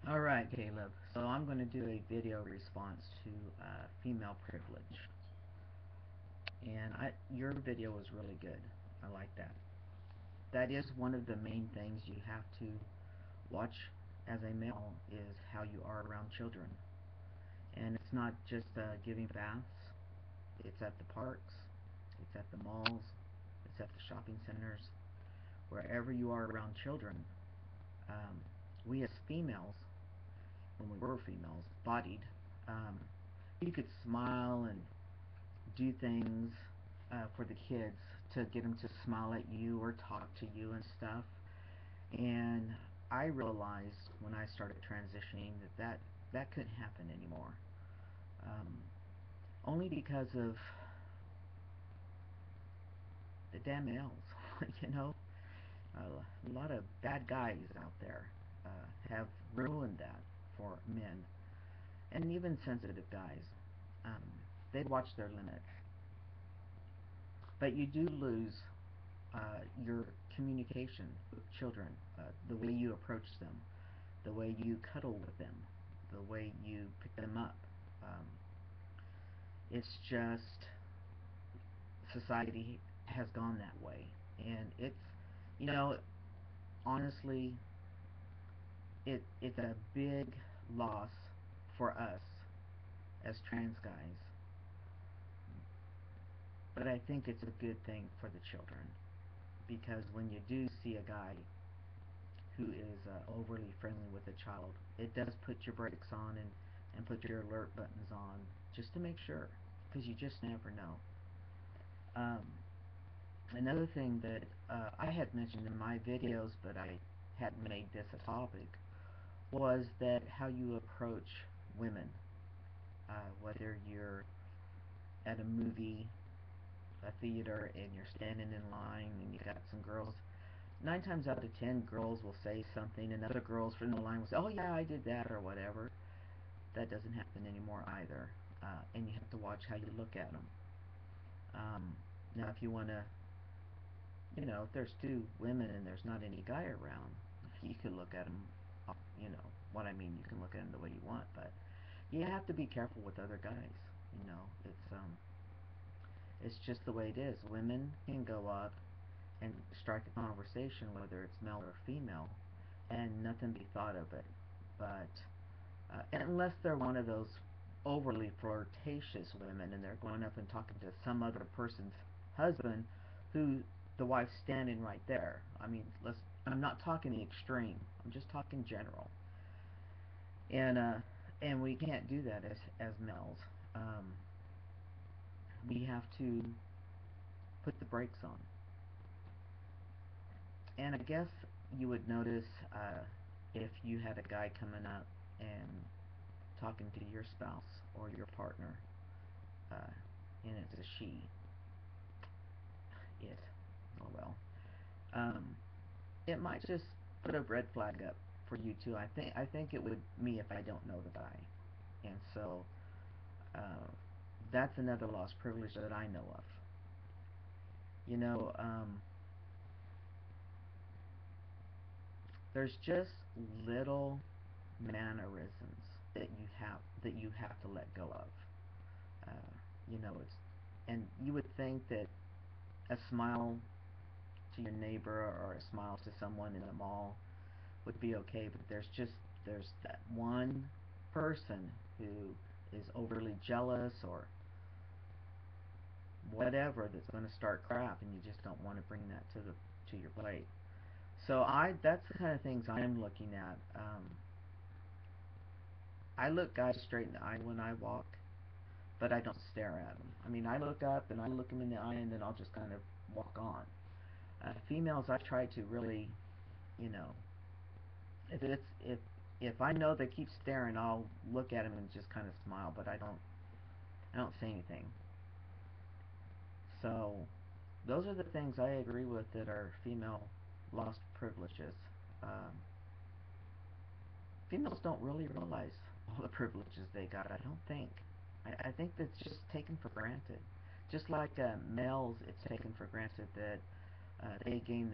Alright, Caleb. So I'm going to do a video response to female privilege. And your video was really good. I like that. That is one of the main things you have to watch as a male is how you are around children. And it's not just giving baths. It's at the parks. It's at the malls. It's at the shopping centers. Wherever you are around children, um, we as females, when we were females, bodied, um, you could smile and do things for the kids to get them to smile at you or talk to you and stuff. And I realized when I started transitioning that couldn't happen anymore. Um, Only because of the damn males, you know. A lot of bad guys out there have ruined that for men, and even sensitive guys. Um, they watch their limits, but you do lose your communication with children, the way you approach them, the way you cuddle with them, the way you pick them up. Um, it's just society has gone that way, and you know, honestly, it's a big loss for us as trans guys, but I think it's a good thing for the children because when you do see a guy who is overly friendly with a child, it does put your brakes on and put your alert buttons on just to make sure, because you just never know. Um, Another thing that I had mentioned in my videos, but I hadn't made this a topic, was that how you approach women, whether you're at a movie, a theater, and you're standing in line and you got some girls. 9 times out of 10, girls will say something, and other girls from the line will say, "Oh yeah, I did that" or whatever. That doesn't happen anymore either, and you have to watch how you look at them. Now, if you want to, if there's two women and there's not any guy around, you can look at them. You know what I mean? You can look at them the way you want, but you have to be careful with other guys. It's just the way it is. Women can go up and strike a conversation, whether it's male or female, and nothing be thought of it. But unless they're one of those overly flirtatious women and they're going up and talking to some other person's husband who the wife's standing right there. I mean, I'm not talking the extreme. I'm just talking general. And we can't do that as males. Um, we have to put the brakes on. And I guess you would notice if you had a guy coming up and talking to your spouse or your partner, uh, and it's a she, it, oh well, um, it might just put a red flag up for you too. I think it would me if I don't know the guy, and so uh, that's another lost privilege that I know of. You know, there's just little mannerisms that you have to let go of. It's and you would think that a smile to your neighbor or a smile to someone in the mall would be okay, but there's that one person who is overly jealous or whatever that's going to start crap, and you just don't want to bring that to your plate. So that's the kind of things I'm looking at. I look guys straight in the eye when I walk, but I don't stare at them. I mean, I look up and I look them in the eye, and then I'll just kind of walk on. Females, I try to really, you know, if it's if I know they keep staring, I'll look at them and just kind of smile, but I don't say anything. So those are the things I agree with that are female lost privileges. Um, Females don't really realize all the privileges they got. I don't think. I think that's just taken for granted. Just like males, it's taken for granted that they gain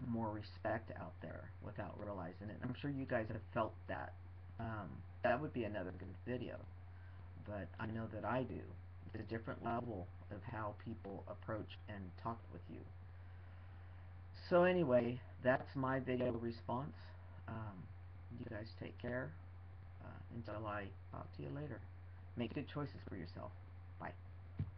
more respect out there without realizing it. I'm sure you guys have felt that that would be another good video. But I know that I do. It's a different level of how people approach and talk with you. So anyway, that's my video response. Um, you guys take care. Until I talk to you later. Make good choices for yourself. Bye.